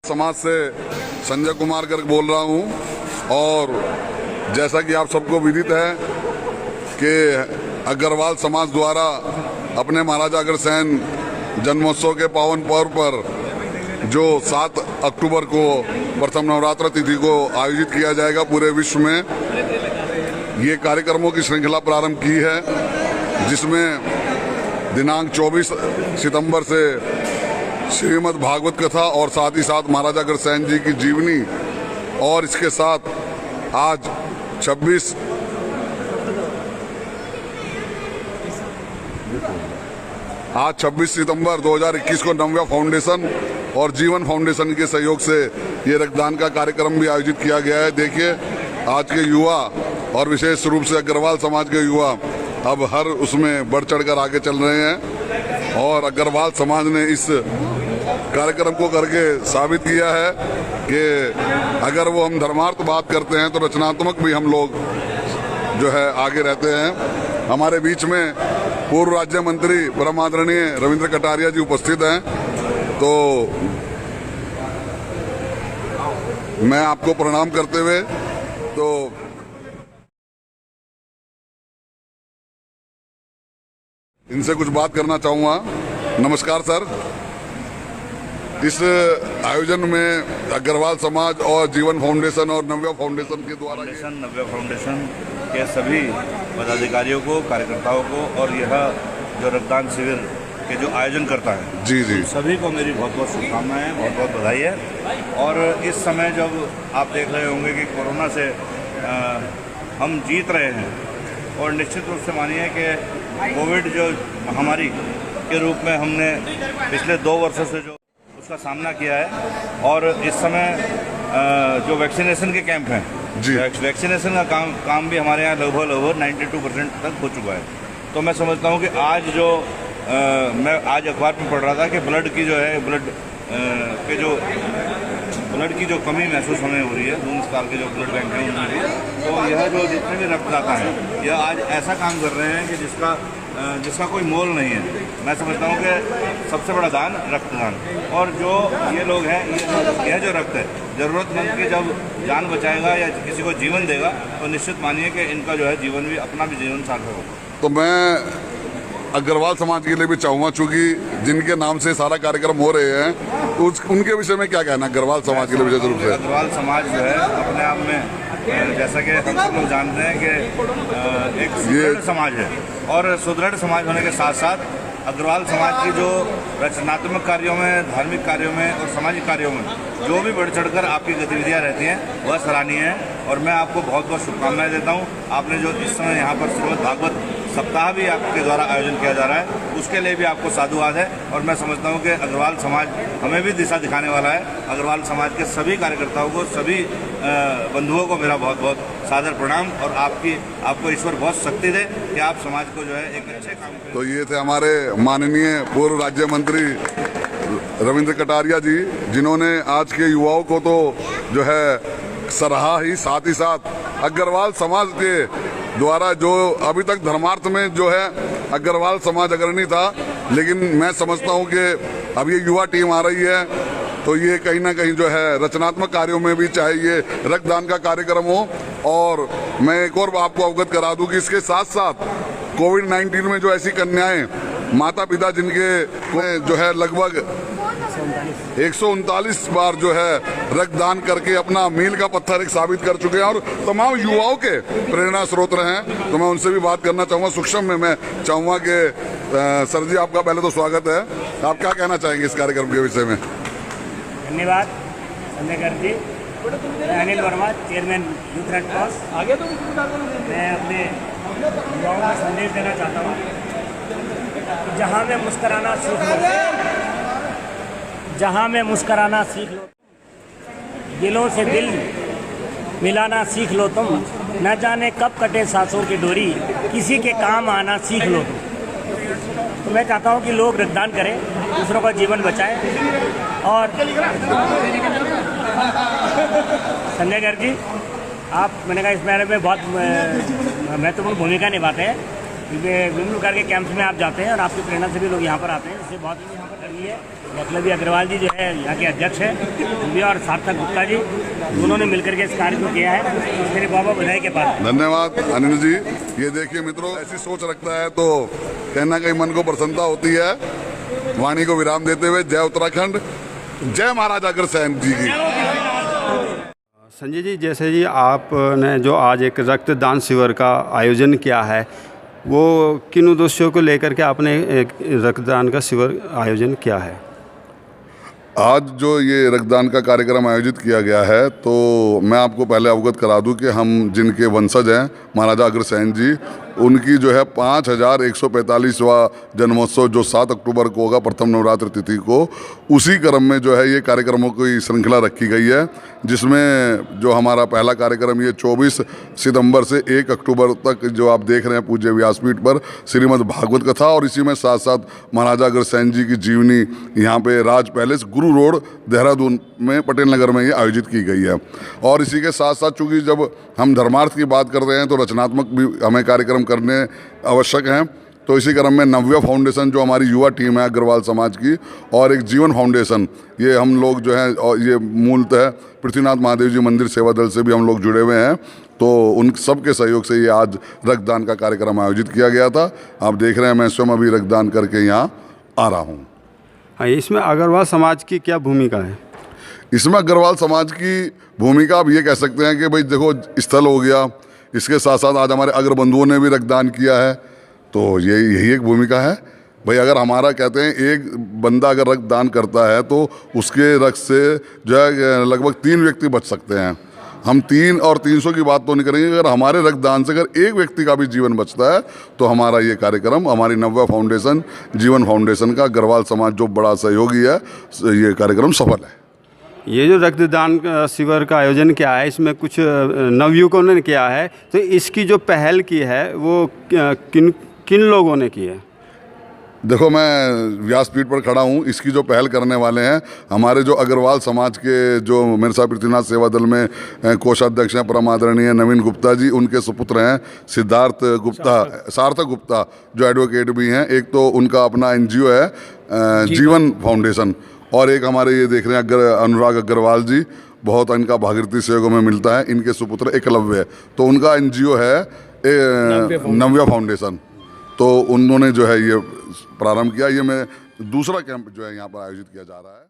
समाज से संजय कुमार गर्ग बोल रहा हूं और जैसा कि आप सबको विदित है कि अग्रवाल समाज द्वारा अपने महाराजा अग्रसेन जन्मोत्सव के पावन पर्व पर जो 7 अक्टूबर को प्रथम नवरात्र तिथि को आयोजित किया जाएगा पूरे विश्व में, ये कार्यक्रमों की श्रृंखला प्रारंभ की है, जिसमें दिनांक 24 सितंबर से श्रीमद् भागवत कथा और साथ ही साथ महाराजा अग्रसेन जी की जीवनी और इसके साथ आज 26 सितंबर 2021 को नव्या फाउंडेशन और जीवन फाउंडेशन के सहयोग से ये रक्तदान का कार्यक्रम भी आयोजित किया गया है। देखिए, आज के युवा और विशेष रूप से अग्रवाल समाज के युवा अब हर उसमें बढ़ चढ़कर आगे चल रहे हैं और अग्रवाल समाज ने इस कार्यक्रम को करके साबित किया है कि अगर वो हम धर्मार्थ बात करते हैं तो रचनात्मक भी हम लोग जो है आगे रहते हैं। हमारे बीच में पूर्व राज्य मंत्री परम आदरणीय रविंद्र कटारिया जी उपस्थित हैं, तो मैं आपको प्रणाम करते हुए तो इनसे कुछ बात करना चाहूँगा। नमस्कार सर, इस आयोजन में अग्रवाल समाज और जीवन फाउंडेशन और नव्या फाउंडेशन के द्वारा नव्या फाउंडेशन के सभी पदाधिकारियों को, कार्यकर्ताओं को और यह जो रक्तदान शिविर के जो आयोजन करता है जी सभी को मेरी बहुत बहुत शुभकामनाएं, बहुत बहुत बधाई है। और इस समय जब आप देख रहे होंगे कि कोरोना से हम जीत रहे हैं और निश्चित रूप से मानिए कि कोविड जो महामारी के रूप में हमने पिछले 2 वर्षों से जो उसका सामना किया है और इस समय जो वैक्सीनेशन के कैंप हैं जी, वैक्सीनेशन का काम भी हमारे यहाँ लगभग 92% तक हो चुका है। तो मैं समझता हूँ कि आज जो मैं आज अखबार में पढ़ रहा था कि ब्लड की जो है ब्लड की जो कमी महसूस हमें हो रही है, 2 साल के जो ब्लड बैंक है उनमें, तो यह जो जितने भी रक्तदाता हैं यह आज ऐसा काम कर रहे हैं कि जिसका कोई मोल नहीं है। मैं समझता हूँ कि सबसे बड़ा दान रक्तदान, और जो ये लोग हैं यह जो रक्त है ज़रूरतमंद की जब जान बचाएगा या किसी को जीवन देगा तो निश्चित मानिए कि इनका जो है जीवन भी अपना भी जीवन सार्थक होगा। तो मैं अग्रवाल समाज के लिए भी चाहूँगा, चूँकि जिनके नाम से सारा कार्यक्रम हो रहे हैं, तो उनके विषय में क्या कहना अग्रवाल समाज के लिए विशेष रूप से? अग्रवाल समाज जो है अपने आप में जैसा कि हम सब लोग जानते हैं कि एक सुदृढ़ समाज है और सुदृढ़ समाज होने के साथ साथ अग्रवाल समाज की जो रचनात्मक कार्यों में, धार्मिक कार्यों में और सामाजिक कार्यों में जो भी बढ़ चढ़कर आपकी गतिविधियां रहती हैं वह सराहनीय है और मैं आपको बहुत बहुत शुभकामनाएं देता हूं। आपने जो इस समय यहाँ पर श्रीमद् भागवत सप्ताह भी आपके द्वारा आयोजन किया जा रहा है, उसके लिए भी आपको साधुवाद है और मैं समझता हूँ कि अग्रवाल समाज हमें भी दिशा दिखाने वाला है। अग्रवाल समाज के सभी कार्यकर्ताओं को, सभी बंधुओं को मेरा बहुत बहुत सादर प्रणाम और आपको ईश्वर बहुत शक्ति दे कि आप समाज को जो है एक अच्छे काम करें। तो ये थे हमारे माननीय पूर्व राज्य मंत्री रविंद्र कटारिया जी, जिन्होंने आज के युवाओं को तो जो है सराहा ही, साथ ही साथ अग्रवाल समाज के द्वारा जो अभी तक धर्मार्थ में जो है अग्रवाल समाज अग्रणी था, लेकिन मैं समझता हूँ कि अब ये युवा टीम आ रही है तो ये कहीं ना कहीं जो है रचनात्मक कार्यों में भी, चाहे ये रक्तदान का कार्यक्रम हो। और मैं एक और आपको अवगत करा दूं कि इसके साथ साथ कोविड-19 में जो ऐसी कन्याएं, माता पिता जिनके जो है लगभग 139 बार जो है रक्तदान करके अपना मील का पत्थर एक साबित कर चुके हैं और तमाम युवाओं के प्रेरणा स्रोत रहे हैं, तो मैं उनसे भी बात करना चाहूँगा। सूक्ष्म में मैं चाहूँगा कि सर जी, आपका पहले तो स्वागत है, आप क्या कहना चाहेंगे इस कार्यक्रम के विषय में? धन्यवाद संजय गर्ग जी। मैं Anil Verma, chairman youth red cross. मैं अपने युवाओं को संदेश देना चाहता हूँ कि जहाँ मैं मुस्कराना सीख लो, दिलों से दिल मिलाना सीख लो तुम, न जाने कब कटे सांसों की डोरी, किसी के काम आना सीख लो तुम। तो मैं चाहता हूँ कि लोग रक्तदान करें, दूसरों का जीवन बचाएं। और संजय गर्ग जी, आप, मैंने कहा इस बारे में बहुत महत्वपूर्ण भूमिका निभाते हैं विभिन्न प्रकार के कैंप्स में आप जाते हैं और आपकी प्रेरणा से भी लोग यहाँ पर आते हैं, इससे बहुत यहाँ पर लगी है। एकलव्य अग्रवाल जी जो है यहाँ के अध्यक्ष हैं, भी और सार्थक गुप्ता जी, दोनों ने मिलकर के इस कार्य को किया है। मेरे बाबा बधाई के पास। धन्यवाद अनिल जी। ये देखिए मित्रों, ऐसी सोच रखता है तो कहीं ना कहीं मन को प्रसन्नता होती है। वाणी को विराम देते हुए जय उत्तराखंड, जय महाराजा अग्रसेन जी की। संजय जी, जैसे जी आपने जो आज एक रक्तदान शिविर का आयोजन किया है, वो किन उद्देश्यों को लेकर के आपने एक रक्तदान का शिविर आयोजन किया है? आज जो ये रक्तदान का कार्यक्रम आयोजित किया गया है, तो मैं आपको पहले अवगत करा दूं कि हम जिनके वंशज हैं महाराजा अग्रसेन जी, उनकी जो है 5145वां जन्मोत्सव जो 7 अक्टूबर को होगा, प्रथम नवरात्र तिथि को, उसी क्रम में जो है ये कार्यक्रमों की श्रृंखला रखी गई है, जिसमें जो हमारा पहला कार्यक्रम ये 24 सितंबर से 1 अक्टूबर तक जो आप देख रहे हैं पूज्य व्यासपीठ पर श्रीमद् भागवत कथा, और इसी में साथ साथ महाराजा अग्रसेन जी की जीवनी यहाँ पे राज पैलेस गुरु रोड देहरादून में पटेल नगर में ये आयोजित की गई है। और इसी के साथ साथ चूँकि जब हम धर्मार्थ की बात कर रहे हैं तो रचनात्मक भी हमें कार्यक्रम करने आवश्यक हैं, तो इसी क्रम में नव्या फाउंडेशन जो हमारी युवा टीम है अग्रवाल समाज की, और एक जीवन फाउंडेशन, ये हम लोग जो हैं, और ये मूलतः पृथ्वीनाथ महादेव जी मंदिर सेवा दल से भी हम लोग जुड़े हुए हैं, तो उन सब के सहयोग से ये आज रक्तदान का कार्यक्रम आयोजित किया गया था। आप देख रहे हैं मैं स्वयं अभी रक्तदान करके यहाँ आ रहा हूँ। हाँ, इसमें अग्रवाल समाज की क्या भूमिका है? इसमें अग्रवाल समाज की भूमिका आप ये कह सकते हैं कि भाई देखो, स्थल हो गया, इसके साथ साथ आज हमारे अग्रबंधुओं ने भी रक्तदान किया है, तो यही एक भूमिका है भाई। अगर हमारा कहते हैं एक बंदा अगर रक्तदान करता है तो उसके रक्त से जो है लगभग 3 व्यक्ति बच सकते हैं। हम 3 और 300 की बात तो नहीं करेंगे, अगर हमारे रक्तदान से अगर एक व्यक्ति का भी जीवन बचता है तो हमारा ये कार्यक्रम, हमारी नव्या फाउंडेशन जीवन फाउंडेशन का अग्रवाल समाज जो बड़ा सहयोगी है, ये कार्यक्रम सफल है। ये जो रक्तदान शिविर का आयोजन किया है, इसमें कुछ नवयुवकों ने किया है, तो इसकी जो पहल की है वो किन किन लोगों ने की है? देखो, मैं व्यासपीठ पर खड़ा हूँ, इसकी जो पहल करने वाले हैं हमारे जो अग्रवाल समाज के जो मेरे साथ पृथ्वीनाथ सेवा दल में कोषाध्यक्ष हैं परम आदरणीय नवीन गुप्ता जी, उनके सुपुत्र हैं सार्थक गुप्ता जो एडवोकेट भी हैं। एक तो उनका अपना NGO है जीवन फाउंडेशन, और एक हमारे ये देख रहे हैं अनुराग अग्रवाल जी, बहुत इनका भागीरथी सहयोगों में मिलता है, इनके सुपुत्र एकलव्य, तो उनका NGO है नव्या फाउंडेशन, तो उन्होंने जो है ये प्रारंभ किया। ये मैं दूसरा कैंप जो है यहाँ पर आयोजित किया जा रहा है।